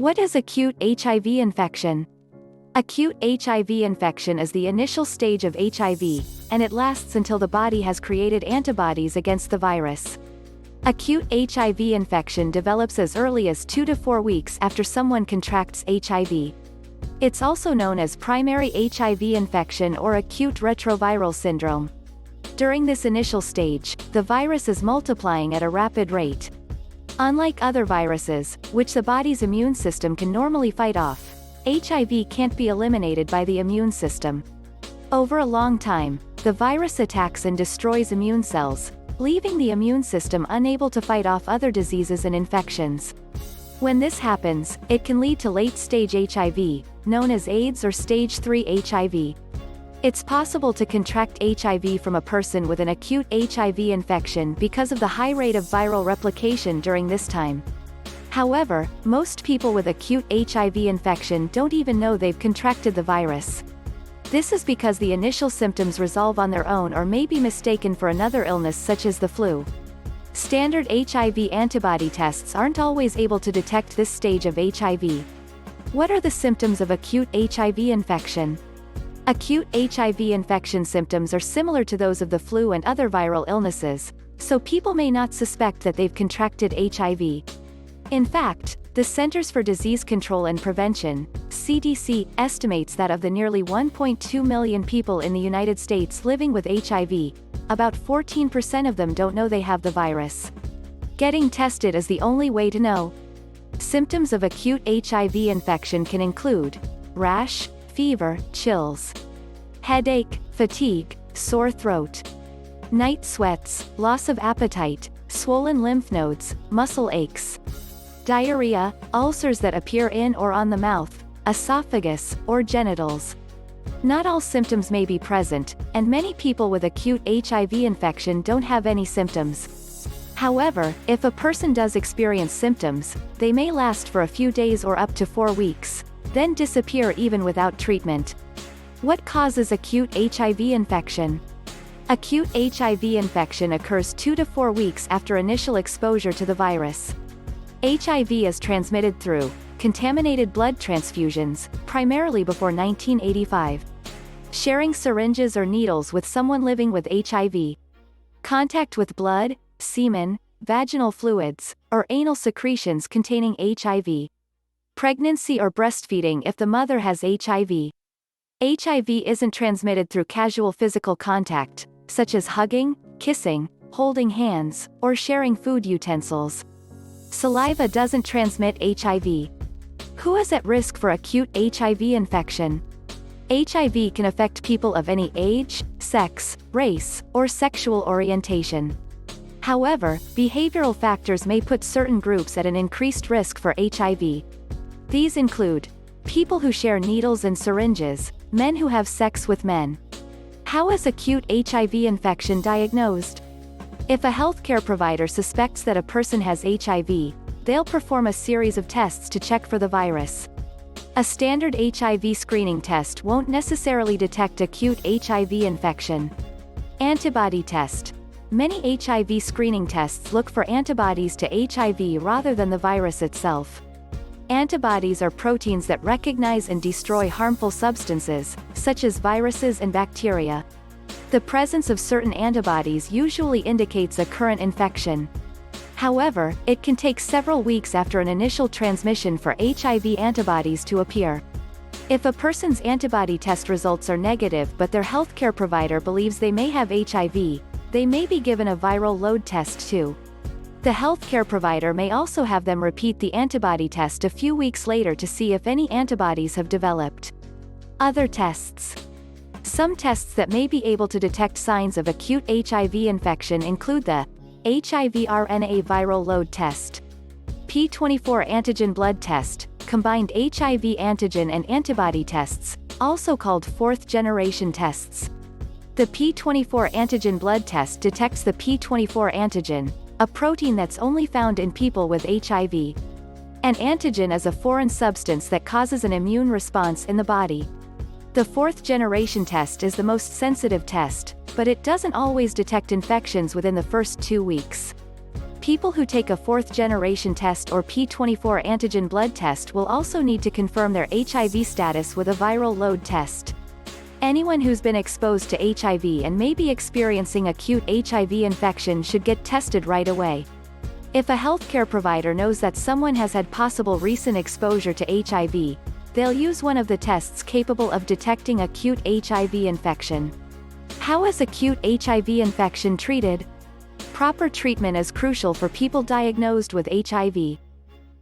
What is acute HIV infection? Acute HIV infection is the initial stage of HIV, and it lasts until the body has created antibodies against the virus. Acute HIV infection develops as early as 2 to 4 weeks after someone contracts HIV. It's also known as primary HIV infection or acute retroviral syndrome. During this initial stage, the virus is multiplying at a rapid rate. Unlike other viruses, which the body's immune system can normally fight off, HIV can't be eliminated by the immune system. Over a long time, the virus attacks and destroys immune cells, leaving the immune system unable to fight off other diseases and infections. When this happens, it can lead to late-stage HIV, known as AIDS or Stage 3 HIV. It's possible to contract HIV from a person with an acute HIV infection because of the high rate of viral replication during this time. However, most people with acute HIV infection don't even know they've contracted the virus. This is because the initial symptoms resolve on their own or may be mistaken for another illness such as the flu. Standard HIV antibody tests aren't always able to detect this stage of HIV. What are the symptoms of acute HIV infection? Acute HIV infection symptoms are similar to those of the flu and other viral illnesses, so people may not suspect that they've contracted HIV. In fact, the Centers for Disease Control and Prevention, CDC, estimates that of the nearly 1.2 million people in the United States living with HIV, about 14% of them don't know they have the virus. Getting tested is the only way to know. Symptoms of acute HIV infection can include rash, fever, chills, headache, fatigue, sore throat, night sweats, loss of appetite, swollen lymph nodes, muscle aches, diarrhea, ulcers that appear in or on the mouth, esophagus, or genitals. Not all symptoms may be present, and many people with acute HIV infection don't have any symptoms. However, if a person does experience symptoms, they may last for a few days or up to 4 weeks, then disappear even without treatment. What causes acute HIV infection? Acute HIV infection occurs 2 to 4 weeks after initial exposure to the virus. HIV is transmitted through contaminated blood transfusions, primarily before 1985. Sharing syringes or needles with someone living with HIV. Contact with blood, semen, vaginal fluids, or anal secretions containing HIV. Pregnancy or breastfeeding if the mother has HIV. HIV isn't transmitted through casual physical contact, such as hugging, kissing, holding hands, or sharing food utensils. Saliva doesn't transmit HIV. Who is at risk for acute HIV infection? HIV can affect people of any age, sex, race, or sexual orientation. However, behavioral factors may put certain groups at an increased risk for HIV. These include people who share needles and syringes, men who have sex with men. How is acute HIV infection diagnosed? If a healthcare provider suspects that a person has HIV, they'll perform a series of tests to check for the virus. A standard HIV screening test won't necessarily detect acute HIV infection. Antibody test. Many HIV screening tests look for antibodies to HIV rather than the virus itself. Antibodies are proteins that recognize and destroy harmful substances, such as viruses and bacteria. The presence of certain antibodies usually indicates a current infection. However, it can take several weeks after an initial transmission for HIV antibodies to appear. If a person's antibody test results are negative but their healthcare provider believes they may have HIV, they may be given a viral load test too. The healthcare provider may also have them repeat the antibody test a few weeks later to see if any antibodies have developed. Other tests. Some tests that may be able to detect signs of acute HIV infection include the HIV RNA viral load test, P24 antigen blood test, combined HIV antigen and antibody tests, also called fourth-generation tests. The P24 antigen blood test detects the P24 antigen, a protein that's only found in people with HIV. An antigen is a foreign substance that causes an immune response in the body. The fourth-generation test is the most sensitive test, but it doesn't always detect infections within the first 2 weeks. People who take a fourth-generation test or P24 antigen blood test will also need to confirm their HIV status with a viral load test. Anyone who's been exposed to HIV and may be experiencing acute HIV infection should get tested right away. If a healthcare provider knows that someone has had possible recent exposure to HIV, they'll use one of the tests capable of detecting acute HIV infection. How is acute HIV infection treated? Proper treatment is crucial for people diagnosed with HIV.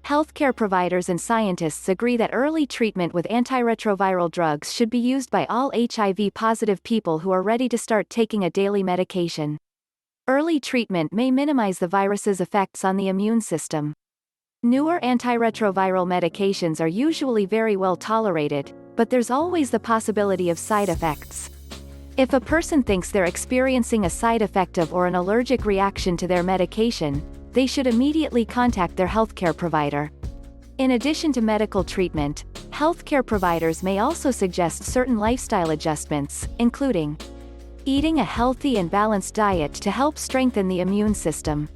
Healthcare providers and scientists agree that early treatment with antiretroviral drugs should be used by all HIV-positive people who are ready to start taking a daily medication. Early treatment may minimize the virus's effects on the immune system. Newer antiretroviral medications are usually very well tolerated, but there's always the possibility of side effects. If a person thinks they're experiencing a side effect of or an allergic reaction to their medication, they should immediately contact their healthcare provider. In addition to medical treatment, healthcare providers may also suggest certain lifestyle adjustments, including eating a healthy and balanced diet to help strengthen the immune system,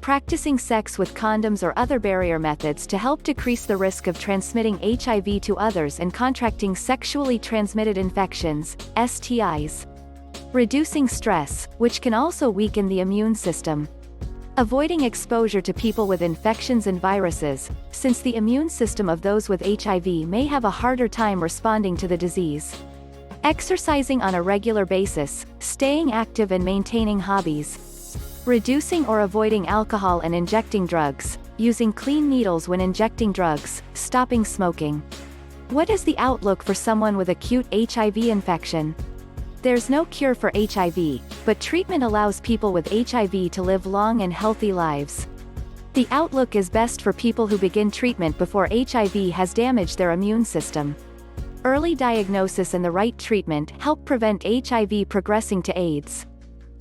practicing sex with condoms or other barrier methods to help decrease the risk of transmitting HIV to others and contracting sexually transmitted infections, STIs, reducing stress, which can also weaken the immune system, avoiding exposure to people with infections and viruses, since the immune system of those with HIV may have a harder time responding to the disease, exercising on a regular basis, staying active and maintaining hobbies, reducing or avoiding alcohol and injecting drugs, using clean needles when injecting drugs, stopping smoking. What is the outlook for someone with acute HIV infection? There's no cure for HIV, but treatment allows people with HIV to live long and healthy lives. The outlook is best for people who begin treatment before HIV has damaged their immune system. Early diagnosis and the right treatment help prevent HIV progressing to AIDS.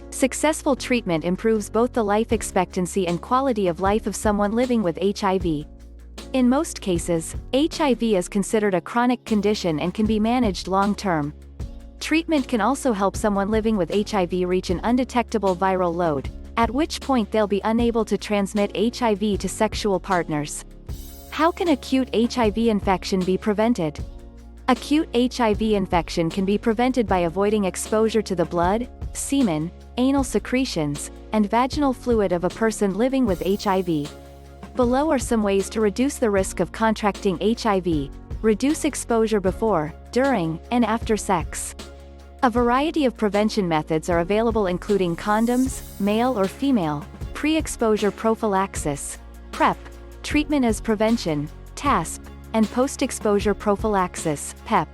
Successful treatment improves both the life expectancy and quality of life of someone living with HIV. In most cases, HIV is considered a chronic condition and can be managed long-term. Treatment can also help someone living with HIV reach an undetectable viral load, at which point they'll be unable to transmit HIV to sexual partners. How can acute HIV infection be prevented? Acute HIV infection can be prevented by avoiding exposure to the blood, semen, anal secretions, and vaginal fluid of a person living with HIV. Below are some ways to reduce the risk of contracting HIV. Reduce exposure before, during, and after sex. A variety of prevention methods are available, including condoms, male or female, pre-exposure prophylaxis, PrEP, treatment as prevention, TASP, and post-exposure prophylaxis, PEP.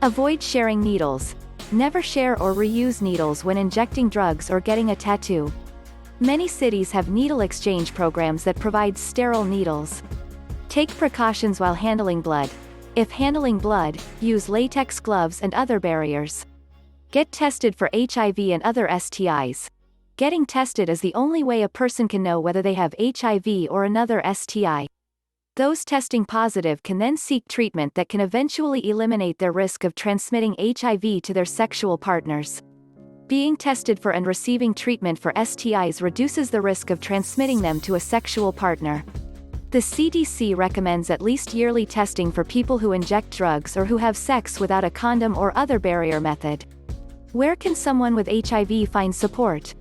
Avoid sharing needles. Never share or reuse needles when injecting drugs or getting a tattoo. Many cities have needle exchange programs that provide sterile needles. Take precautions while handling blood. If handling blood, use latex gloves and other barriers. Get tested for HIV and other STIs. Getting tested is the only way a person can know whether they have HIV or another STI. Those testing positive can then seek treatment that can eventually eliminate their risk of transmitting HIV to their sexual partners. Being tested for and receiving treatment for STIs reduces the risk of transmitting them to a sexual partner. The CDC recommends at least yearly testing for people who inject drugs or who have sex without a condom or other barrier method. Where can someone with HIV find support?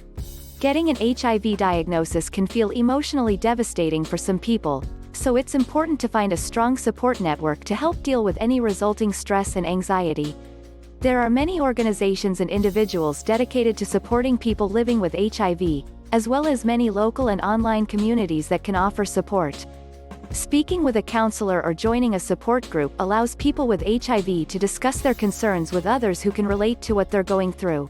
Getting an HIV diagnosis can feel emotionally devastating for some people, so it's important to find a strong support network to help deal with any resulting stress and anxiety. There are many organizations and individuals dedicated to supporting people living with HIV, as well as many local and online communities that can offer support. Speaking with a counselor or joining a support group allows people with HIV to discuss their concerns with others who can relate to what they're going through.